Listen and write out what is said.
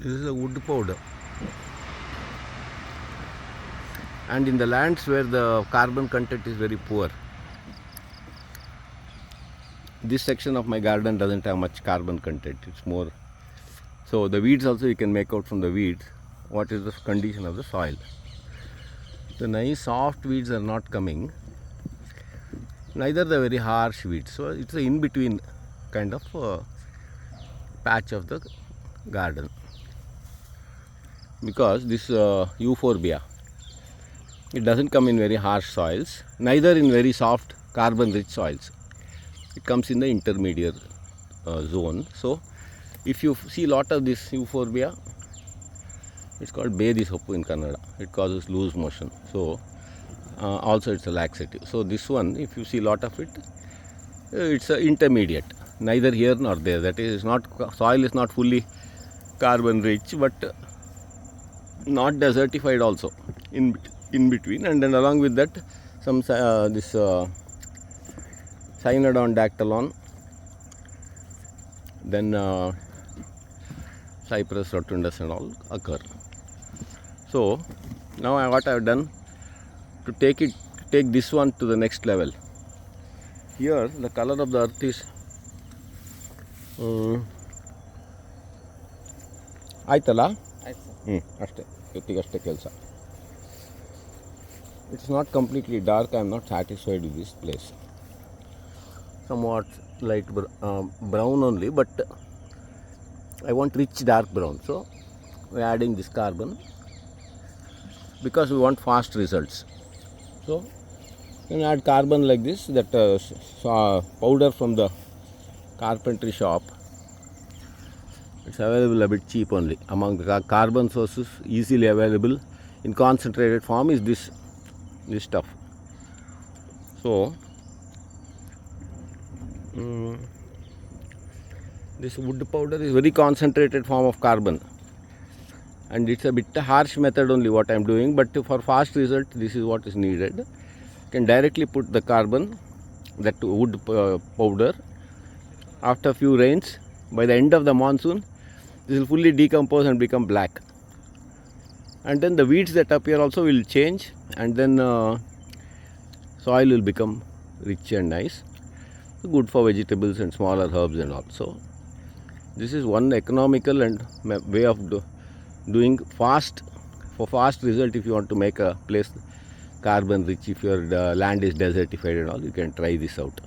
This is a wood powder. And in the lands where the carbon content is very poor, this section of my garden doesn't have much carbon content. It's more. So the weeds also you can make out from the weeds what is the condition of the soil. The nice soft weeds are not coming, neither the very harsh weeds. So it's an in-between kind of patch of the garden. Because this euphorbia, it doesn't come in very harsh soils, neither in very soft carbon-rich soils. It comes in the intermediate zone. So if you see lot of this euphorbia, it's called Bedi Soppu in Kannada. It causes loose motion. So also it's a laxative. So this one, if you see lot of it, it's a intermediate, neither here nor there. That is not, soil is not fully carbon rich, but not desertified also, in between. And then along with that some this Cynodon dactylon, then Cypress rotundus and all occur. So now what I have done to take this one to the next level. Here the color of the earth is ಆಯ್ತಲ್ಲ ಅಷ್ಟೇ ಇವತ್ತಿಗಷ್ಟೇ ಕೆಲಸ. It's not completely dark. I am not satisfied with this place. Somewhat light brown only, but I want rich dark brown. So we are adding this carbon because we want fast results. So you can add carbon like this, that powder from the carpentry shop. It's available a bit cheap only. Among the carbon sources easily available in concentrated form is this stuff. So this wood powder is very concentrated form of carbon, and it's a bit harsh method only what I am doing, but for fast result this is what is needed. You can directly put the carbon, that wood powder, after few rains. By the end of the monsoon this will fully decompose and become black, and then the weeds that appear also will change, and then soil will become rich and nice, good for vegetables and smaller herbs and all. So this is one economical and way of doing fast, for fast result. If you want to make a place carbon rich, if your land is desertified and all, you can try this out.